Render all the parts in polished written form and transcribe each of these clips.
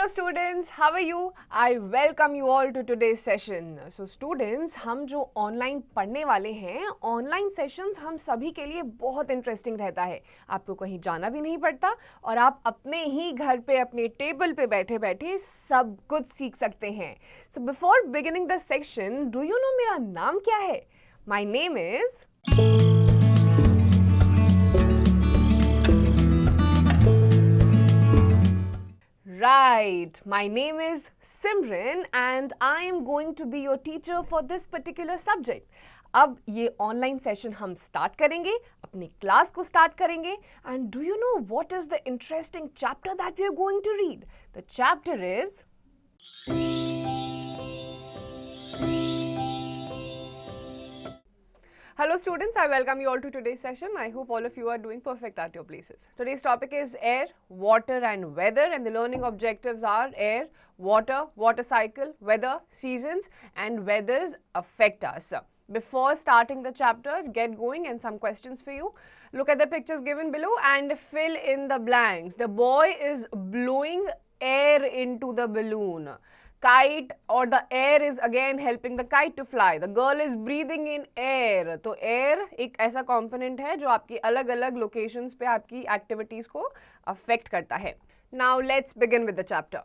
students, how are you? I welcome you all to today's session. So students, हम जो online पढ़ने वाले हैं, ऑनलाइन सेशंस हम सभी के लिए बहुत इंटरेस्टिंग रहता है. आपको कहीं जाना भी नहीं पड़ता और आप अपने ही घर पे अपने टेबल पे बैठे बैठे सब कुछ सीख सकते हैं. So before beginning the section, do you know मेरा नाम क्या है? My name is Right, my name is Simran and I am going to be your teacher for this particular subject. अब ये ऑनलाइन सेशन हम स्टार्ट करेंगे, अपनी class को स्टार्ट करेंगे and do you know what is the interesting chapter that we are going to read? The chapter is Hello students, I welcome you all to today's session. I hope all of you are doing perfect at your places. Today's topic is air, water and weather, and the learning objectives are air, water, water cycle, weather, seasons and weathers affect us. Before starting the chapter, get going and some questions for you. Look at the pictures given below and fill in the blanks. The boy is blowing air into the balloon. Kite or the air is again helping the kite to fly. The girl is breathing in air. तो air एक ऐसा component है जो आपकी अलग अलग locations पे आपकी activities को affect करता है. Now let's begin with the chapter.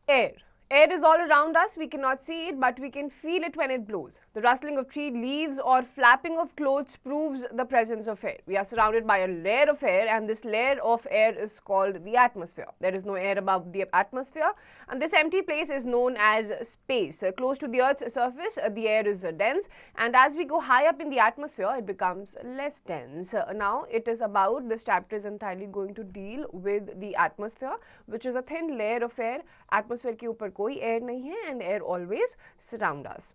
Air. Air is all around us. We cannot see it, but we can feel it when it blows. The rustling of tree leaves or flapping of clothes proves the presence of air. We are surrounded by a layer of air, and this layer of air is called the atmosphere. There is no air above the atmosphere, and this empty place is known as space. Close to the Earth's surface, the air is dense, and as we go high up in the atmosphere, it becomes less dense. Now, it is about, this chapter is entirely going to deal with the atmosphere, which is a thin layer of air. Atmosphere के ऊपर कोई air नहीं है and air always surround us.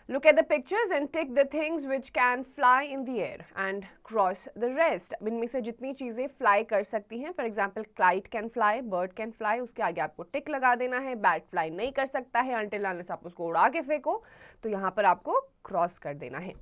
Look at the pictures and tick the things which can fly in the air and cross the rest. इनमें से जितनी चीज़ें fly कर सकती हैं, for example, kite can fly, bird can fly, उसके आगे आपको tick लगा देना है. Bat fly नहीं कर सकता है until unless आप उसको उड़ा के फेंको, तो यहाँ पर आपको cross कर देना है.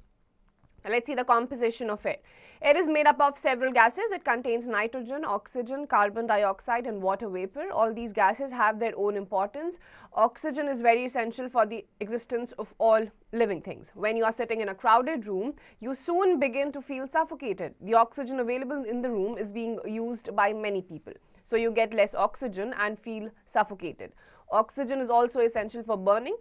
Let's see the composition of air. Air is made up of several gases. It contains nitrogen, oxygen, carbon dioxide and water vapor. All these gases have their own importance. Oxygen is very essential for the existence of all living things. When you are sitting in a crowded room, you soon begin to feel suffocated. The oxygen available in the room is being used by many people. So you get less oxygen and feel suffocated. Oxygen is also essential for burning.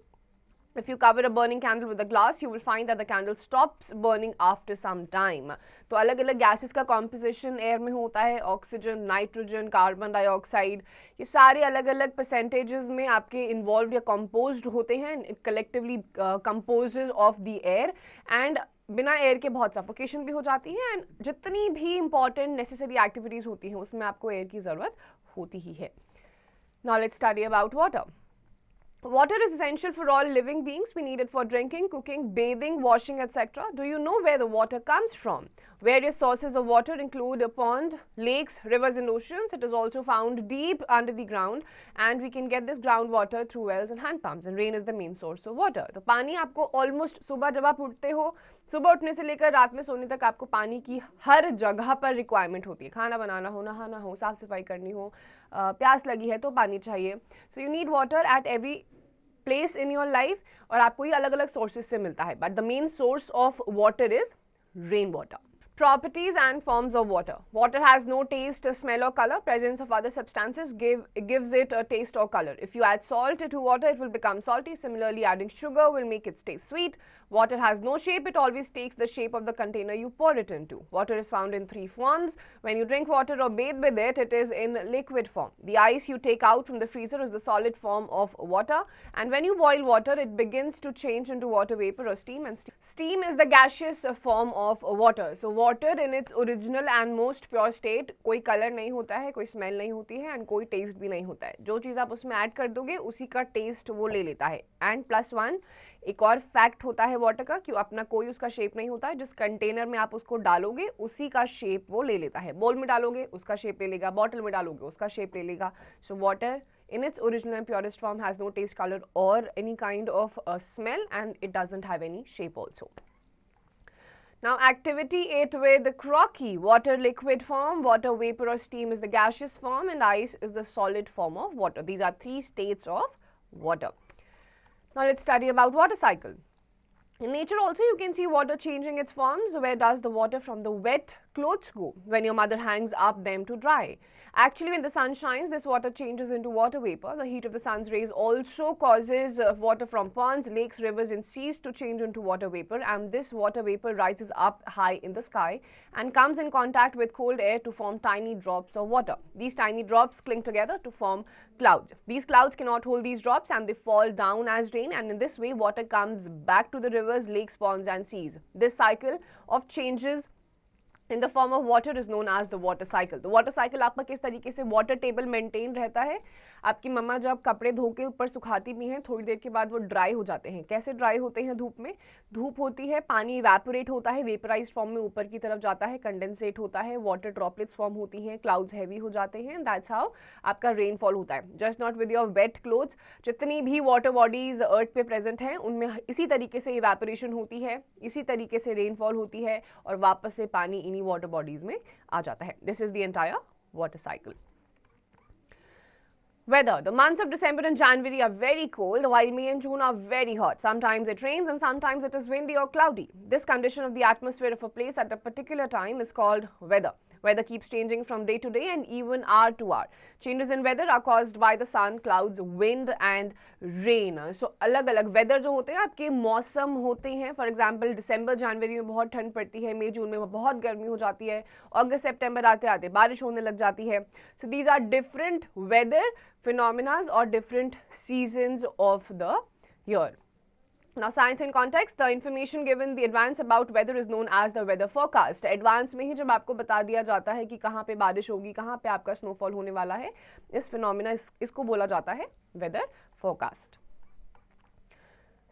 If you cover a burning candle with a glass, you will find that the candle stops burning after some time. तो अलग अलग gases का composition air में होता है. Oxygen, nitrogen, carbon dioxide, ये सारे अलग अलग percentages में आपके involved या composed होते हैं. It collectively composes of the air and बिना एयर के बहुत सफोकेशन भी हो जाती है एंड जितनी भी इंपॉर्टेंट नेसेसरी एक्टिविटीज़ होती हैं उसमें आपको एयर की ज़रूरत होती ही है. Now let's study about water. Water is essential for all living beings. We need it for drinking, cooking, bathing, washing, etc. Do you know where the water comes from? Various sources of water include a pond, lakes, rivers and oceans. It is also found deep under the ground and we can get this groundwater through wells and hand pumps, and rain is the main source of water. तो पानी आपको almost सुबह जब आप उठते हो, सुबह उठने से लेकर रात में सोने तक आपको पानी की हर जगह पर रिक्वायरमेंट होती है. खाना बनाना हो, नहाना हो, साफ सफाई करनी हो, प्यास लगी है तो पानी चाहिए. So you need water at every place in your life और आपको ये अलग अलग sources से मिलता है. But the main source of water is rainwater. Properties and forms of water. Water has no taste, smell or color. Presence of other substances gives it a taste or color. If you add salt to water, it will become salty. Similarly, adding sugar will make it taste sweet. Water has no shape. It always takes the shape of the container you pour it into. Water is found in three forms. When you drink water or bathe with it, it is in liquid form. The ice you take out from the freezer is the solid form of water. And when you boil water, it begins to change into water vapor or steam. And steam is the gaseous form of water. So water in its original and most pure state, कोई colour नहीं होता है, कोई smell नहीं होती है and कोई test भी नहीं होता है. जो चीज़ आप उसमें ऐड कर दोगे उसी का टेस्ट वो ले लेता है. एंड +1 एक और फैक्ट होता है वाटर का कि अपना कोई उसका शेप नहीं होता है. जिस कंटेनर में आप उसको डालोगे उसी का शेप वो ले लेता है. बोल में डालोगे उसका शेप ले लेगा, बॉटल में डालोगे उसका शेप ले लेगा. So water in its original and purest form has no taste, color or any kind of smell and it doesn't have any shape also. Now, activity 8 with the crocky. Water liquid form, water vapor or steam is the gaseous form, and ice is the solid form of water. These are 3 states of water. Now, let's study about water cycle. In nature also, you can see water changing its forms. Where does the water from the wet clothes go? When your mother hangs up them to dry. Actually, when the sun shines, this water changes into water vapor. The heat of the sun's rays also causes water from ponds, lakes, rivers and seas to change into water vapor, and this water vapor rises up high in the sky and comes in contact with cold air to form tiny drops of water. These tiny drops cling together to form clouds. These clouds cannot hold these drops and they fall down as rain, and in this way water comes back to the rivers, lakes, ponds and seas. This cycle of changes in the form of water is known as the water cycle. तो water cycle आपका किस तरीके से water table maintain रहता है? आपकी मम्मा जब कपड़े धो के ऊपर सुखाती भी हैं, थोड़ी देर के बाद वो ड्राई हो जाते हैं. कैसे ड्राई होते हैं धूप में? धूप होती है, पानी इवेपोरेट होता है, वेपराइज्ड फॉर्म में ऊपर की तरफ जाता है, कंडेंसेट होता है, वाटर ड्रॉपलेट्स फॉर्म होती हैं, क्लाउड्स हैवी हो जाते हैं. दैट्स हाउ आपका रेनफॉल होता है. Just not with your weight clothes. जितनी भी वाटर बॉडीज अर्थ पे प्रेजेंट हैं उनमें इसी तरीके से इवेपोरेशन होती है, इसी तरीके से रेनफॉल होती है और वापस से पानी इन्हीं water bodies में आ जाता है. This is the entire water cycle. Weather. The months of December and January are very cold, while May and June are very hot. Sometimes it rains and sometimes it is windy or cloudy. This condition of the atmosphere of a place at a particular time is called weather. Weather keeps changing from day to day and even hour to hour. Changes in weather are caused by the sun, clouds, wind and rain. So अलग-अलग weather जो होते हैं आपके मौसम होते हैं. For example, दिसंबर जनवरी में बहुत ठंड पड़ती है, मई जून में बहुत गर्मी हो जाती है, अगस्त सितंबर आते आते बारिश होने लग जाती है. So these are different weather phenomena or different seasons of the year. Now, science in context, the information given the advance about weather is known as the weather forecast. Advance में ही जब आपको बता दिया जाता है कि कहाँ पे बारिश होगी, कहाँ पे आपका snowfall होने वाला है, इस phenomena इसको बोला जाता है weather forecast.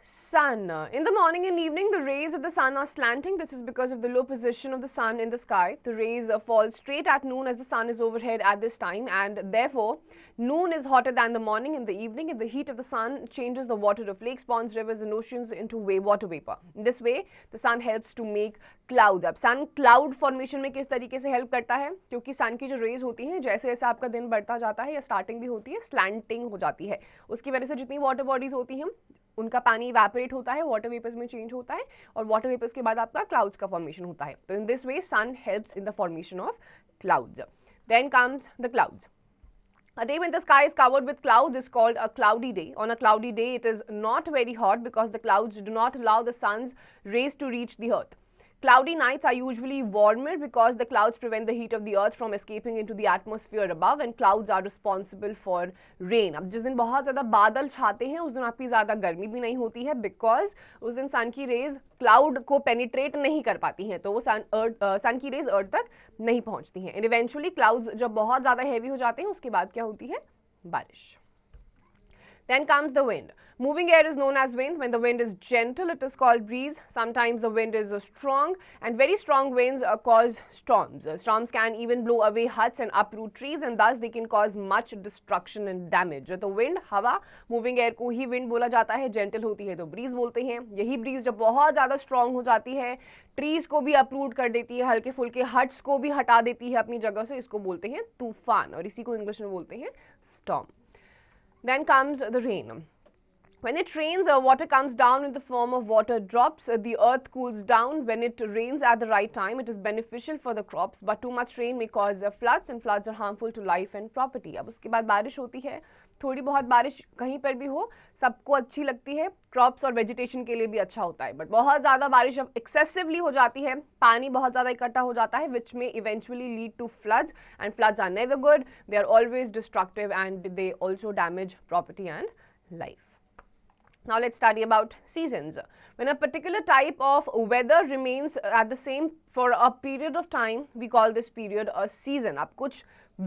Sun. In the morning and evening, the rays of the sun are slanting. This is because of the low position of the sun in the sky. The rays fall straight at noon as the sun is overhead at this time, and therefore noon is hotter than the morning. In the evening, the heat of the sun changes the water of lakes, ponds, rivers and oceans into water vapor. In this way, the sun helps to make clouds. अब sun cloud formation में किस तरीके से help करता है? क्योंकि sun की जो rays होती हैं, जैसे जैसे आपका दिन बढ़ता जाता है या starting भी होती है, slanting हो जाती है. उसकी वजह से जितनी water bodies होती हैं उनका पानी इवेपोरेट होता है, वाटर वेपर्स में चेंज होता है और वाटर वेपर्स के बाद आपका क्लाउड्स का फॉर्मेशन होता है. तो in this way sun helps in the formation of clouds. Then comes the clouds. A day when the sky is covered with clouds is called a cloudy day. On a cloudy day, it is not very hot because the clouds do not allow the sun's rays to reach the earth. Cloudy nights are usually warmer because the clouds prevent the heat of the earth from escaping into the atmosphere above, and clouds are responsible for rain. अब जिस दिन बहुत ज़्यादा बादल छाते हैं उस दिन आपकी ज़्यादा गर्मी भी नहीं होती है because उस दिन सन की रेज क्लाउड को पेनिट्रेट नहीं कर पाती हैं, तो वो सन की रेज अर्थ तक नहीं पहुंचती हैं. एंड इवेंचुअली क्लाउड्स जब बहुत ज़्यादा हैवी हो जाते हैं उसके बाद क्या होती है? बारिश. Then comes the wind. Moving air is known as wind. When the wind is gentle, it is called breeze. Sometimes the wind is strong, and very strong winds cause storms. Storms can even blow away huts and uproot trees, and thus they can cause much destruction and damage. तो wind, हवा, moving air को ही wind बोला जाता है. Gentle होती है तो breeze बोलते हैं. यही breeze जब बहुत ज़्यादा strong हो जाती है, trees को भी uproot कर देती है, हल्के फुल्के huts को भी हटा देती है अपनी जगह से, इसको बोलते हैं तूफान, और इसी को इंग्लिश में बोलते हैं storm. Then comes the rain. When it rains, water comes down in the form of water drops. The earth cools down. When it rains at the right time, it is beneficial for the crops. But too much rain may cause floods, and floods are harmful to life and property. अब उसके बाद बारिश होती है. थोड़ी बहुत बारिश कहीं पर भी हो, सबको अच्छी लगती है. क्रॉप्स और वेजिटेशन के लिए भी अच्छा होता है. बट बहुत ज़्यादा बारिश अब एक्सेसिवली हो जाती है, पानी बहुत ज़्यादा इकट्ठा हो जाता है, विच में eventually lead to floods, and floods are never good. They are always destructive and they also damage property and life. Now let's study about seasons. When a particular type of weather remains at the same for a period of time, we call this period a season. अब कुछ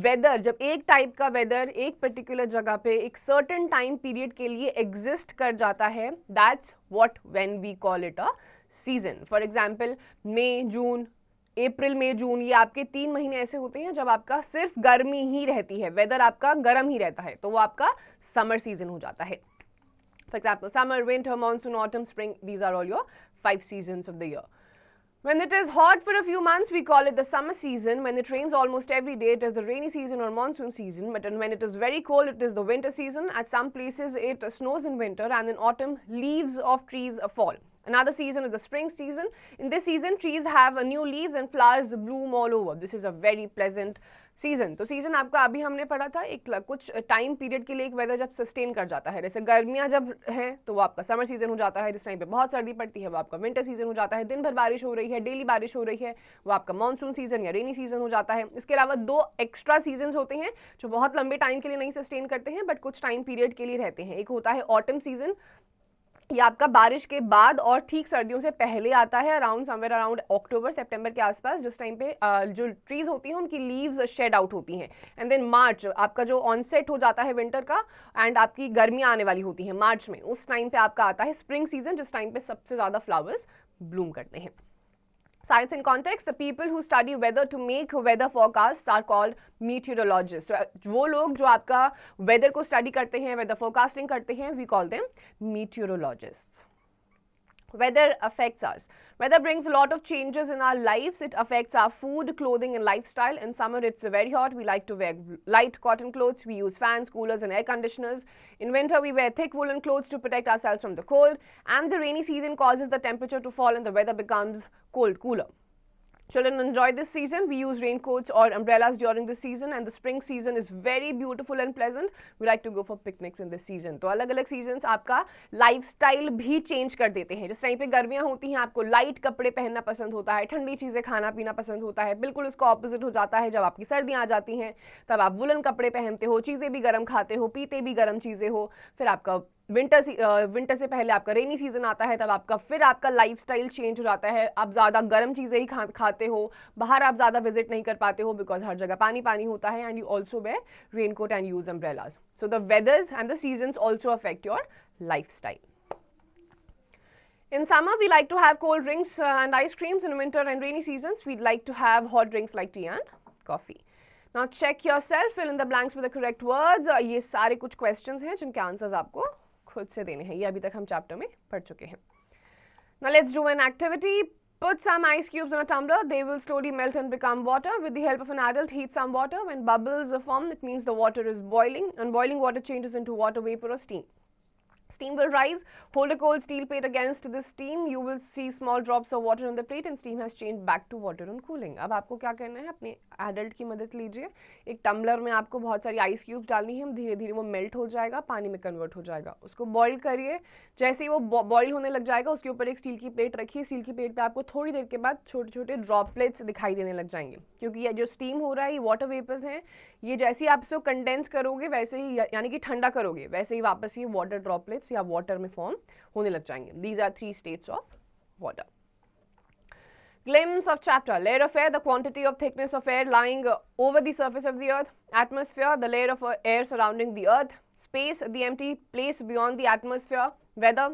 weather, जब एक type का weather एक particular जगह पे एक certain time period के लिए exist कर जाता है, that's what when we call it a season. For example, May, June, अप्रैल, मई, जून, ये आपके 3 महीने ऐसे होते हैं जब आपका सिर्फ गर्मी ही रहती है, वेदर आपका गर्म ही रहता है, तो वो आपका समर सीजन हो जाता है. For example, summer, winter, monsoon, autumn, spring, these are all your 5 seasons of the year. When it is hot for a few months, we call it the summer season. When it rains almost every day, it is the rainy season or monsoon season. But when it is very cold, it is the winter season. At some places, it snows in winter, and in autumn, leaves of trees fall. Another season is the spring season. In this season, trees have new leaves and flowers bloom all over. This is a very pleasant season. तो season आपका अभी हमने पढ़ा था एक कुछ time period के लिए एक वेदर जब सस्टेन कर जाता है. जैसे गर्मियां जब हैं तो वो आपका समर सीजन हो जाता है, जिस टाइम पे बहुत सर्दी पड़ती है वो आपका विंटर सीजन हो जाता है. दिन भर बारिश हो रही है, डेली बारिश हो रही है, वो आपका मानसून सीजन या रेनी सीजन हो जाता है. इसके अलावा 2 एक्स्ट्रा सीजन होते हैं जो बहुत लंबे टाइम के लिए नहीं सस्टेन करते हैं बट कुछ टाइम पीरियड के लिए रहते हैं. एक होता है ऑटम सीजन, ये आपका बारिश के बाद और ठीक सर्दियों से पहले आता है, अराउंड समवेयर अराउंड अक्टूबर सितंबर के आसपास, जिस टाइम पे जो ट्रीज होती हैं उनकी लीव्स शेड आउट होती हैं. एंड देन मार्च आपका जो ऑनसेट हो जाता है विंटर का, एंड आपकी गर्मियां आने वाली होती हैं मार्च में. उस टाइम पे आपका आता है स्प्रिंग सीजन, जिस टाइम पे सबसे ज्यादा फ्लावर्स ब्लूम करते हैं. Science in context, the people who study weather to make weather forecasts are called meteorologists. वो लोग जो आपका weather को study करते हैं, weather forecasting करते हैं, we call them meteorologists. Weather affects us. Weather brings a lot of changes in our lives. It affects our food, clothing and lifestyle. In summer, it's very hot. We like to wear light cotton clothes. We use fans, coolers and air conditioners. In winter, we wear thick woolen clothes to protect ourselves from the cold. And the rainy season causes the temperature to fall and the weather becomes cooler. Children enjoy this season. We use raincoats or umbrellas during this season, and the spring season is very beautiful and pleasant. We like to go for picnics in this season. तो अलग-अलग seasons आपका lifestyle भी change कर देते हैं. जिस time पे गर्मियां होती हैं आपको light कपड़े पहनना पसंद होता है, ठंडी चीज़ें खाना पीना पसंद होता है. बिल्कुल इसका opposite हो जाता है जब आपकी सर्दियां आ जाती हैं, तब आप वुलन कपड़े पहनते हो, चीज़ें भी गर्म खाते हो, पीते भी गर्म चीज़ें हो. फिर आपका विंटर से पहले आपका रेनी सीजन आता है, तब आपका लाइफस्टाइल चेंज हो जाता है. आप ज़्यादा गर्म चीज़ें ही खाते हो, बाहर आप ज़्यादा विजिट नहीं कर पाते हो बिकॉज हर जगह पानी पानी होता है. And you also wear raincoat and use umbrellas. So the weathers and the seasons also affect your lifestyle. In summer, we like to have cold drinks and ice creams. In winter and rainy seasons, we like to have hot drinks like tea and coffee. Now check yourself, fill in the blanks with the correct words. ये सारे कुछ questions हैं जिनके answers आपको खुद से देने हैं. ये अभी तक हम चैप्टर में पढ़ चुके हैं. Now let's do an activity. Put some ice cubes in a tumbler. They will slowly melt and become water. With the help of an adult, heat some water. When bubbles form, it means the water is boiling, and boiling water changes into water vapor or steam. Steam will rise. Hold a cold steel plate against the steam. You will see small drops of water on the plate and steam has changed back to water on cooling. अब आपको क्या करना है, अपने adult की मदद लीजिए. एक टम्बलर में आपको बहुत सारी आइस क्यूब्स डालनी है. धीरे धीरे वो मेल्ट हो जाएगा, पानी में कन्वर्ट हो जाएगा. उसको बॉईल करिए. जैसे ही वो बॉईल होने लग जाएगा, उसके ऊपर एक स्टील की प्लेट रखिए. स्टील की प्लेट पे आपको थोड़ी देर के बाद छोटे छोटे ड्रॉपलेट्स दिखाई देने लग जाएंगे, क्योंकि ये जो स्टीम हो रहा है ये वाटर वेपर्स हैं. ये जैसे ही आप इसको कंडेंस करोगे वैसे ही, यानी कि ठंडा करोगे, वैसे ही वापस ये वाटर ड्रॉपलेट्स या वाटर में फॉर्म होने लग जाएंगे. These are 3 states of water. Glimpse of chapter. Layer of air, the quantity of thickness of air lying over the surface of the earth. Atmosphere, the layer of air surrounding the earth. Space, the empty place beyond the atmosphere. Weather,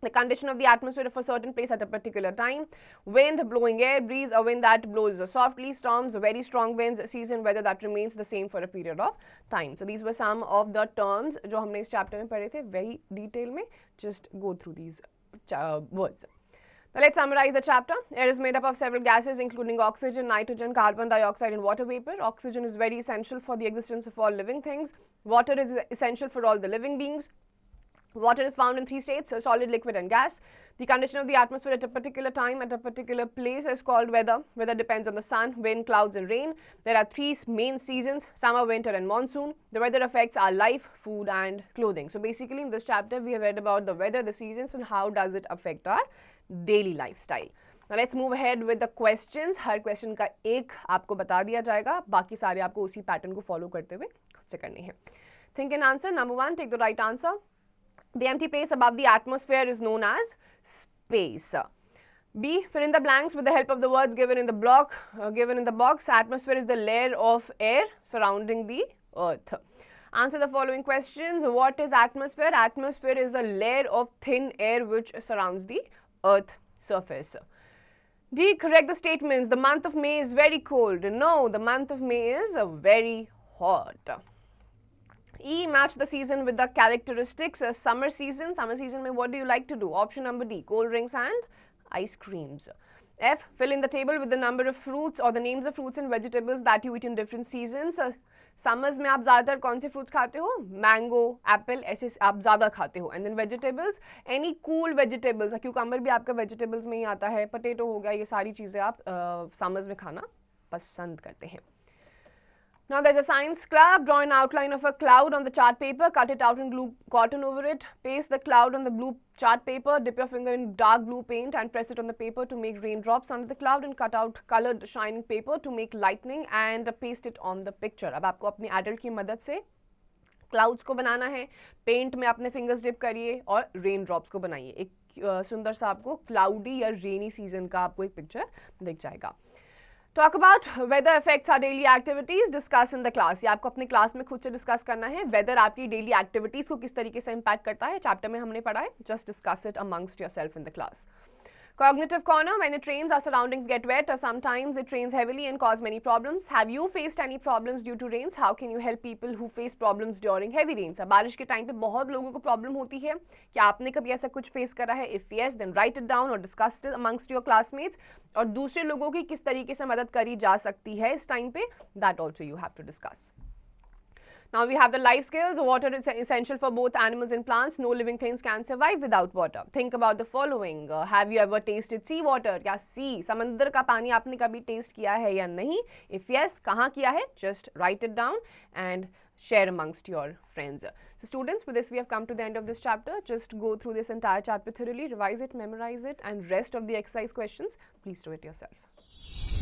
the condition of the atmosphere of a certain place at a particular time. Wind, blowing air. Breeze, a wind that blows softly. Storms, very strong winds. Season, weather that remains the same for a period of time. So these were some of the terms जो हमने इस chapter में पढ़े थे very detail में. Just go through these words. Now let's summarize the chapter. Air is made up of several gases including oxygen, nitrogen, carbon dioxide and water vapor. Oxygen is very essential for the existence of all living things. Water is essential for all the living beings. Water is found in 3 states, solid, liquid and gas. The condition of the atmosphere at a particular time, at a particular place is called weather. Weather depends on the sun, wind, clouds and rain. There are 3 main seasons, summer, winter and monsoon. The weather affects our life, food and clothing. So basically in this chapter we have read about the weather, the seasons and how does it affect our daily lifestyle. Now let's move ahead with the questions. Her question का एक आपको बता दिया जाएगा, बाकी सारे आपको उसी pattern को follow करते हुए खुद से करनी है. Think and answer. Number 1, take the right answer. The empty place above the atmosphere is known as space. B, fill in the blanks with the help of the words given in the block. Given in the box, atmosphere is the layer of air surrounding the earth. Answer the following questions. What is atmosphere? Atmosphere is a layer of thin air which surrounds the earth surface. D, correct the statements. The month of May is very cold. No, the month of May is very hot. E, match the season with the characteristics. Summer season. Summer season mein what do you like to do? Option number D, cold drinks and ice creams. F. Fill in the table with the number of fruits or the names of fruits and vegetables that you eat in different seasons. Summers में आप ज़्यादातर कौन से fruits खाते हो? Mango, Apple, ऐसे आप ज़्यादा खाते हो. And then vegetables, any cool vegetables, cucumber भी आपका वेजिटेबल्स में ही आता है, पोटैटो हो गया, ये सारी चीज़ें आप समर्स में खाना पसंद करते हैं. Now there's a science club. Draw an outline of a cloud on the chart paper, cut it out and glue cotton over it. Paste the cloud on the blue chart paper, dip your finger in dark blue paint and press it on the paper to make raindrops under the cloud, and cut out colored shining paper to make lightning and paste it on the picture. अब आपको अपनी adult की मदद से clouds को बनाना है. Paint में अपने फिंगर्स डिप करिए और रेन ड्रॉप्स को बनाइए. एक सुंदर सा आपको क्लाउडी या रेनी सीजन का आपको एक पिक्चर दिख जाएगा. Talk about weather affects our daily activities, discuss in the class. ये आपको अपने क्लास में खुद से डिस्कस करना है. वेदर आपकी डेली एक्टिविटीज को किस तरीके से इंपैक्ट करता है, चैप्टर में हमने पढ़ा है. Just discuss it amongst yourself in the class. Cognitive corner. When it rains, our surroundings get wet, or sometimes it rains heavily and cause many problems. Have you faced any problems due to rains? How can you help people who face problems during heavy rains? अब बारिश के time पे बहुत लोगों को problem होती है. क्या आपने कभी ऐसा कुछ फेस करा है? If yes, then write it down or discuss it amongst your classmates. और दूसरे लोगों की किस तरीके से मदद करी जा सकती है इस टाइम पे, that also you have to discuss. Now we have the life skills. Water is essential for both animals and plants. No living things can survive without water. Think about the following. Have you ever tasted sea water? क्या sea समंदर का पानी आपने कभी test किया है या नहीं? If yes, कहाँ किया है? Just write it down and share amongst your friends. So students, with this we have come to the end of this chapter. Just go through this entire chapter thoroughly, revise it, memorize it, and rest of the exercise questions, please do it yourself.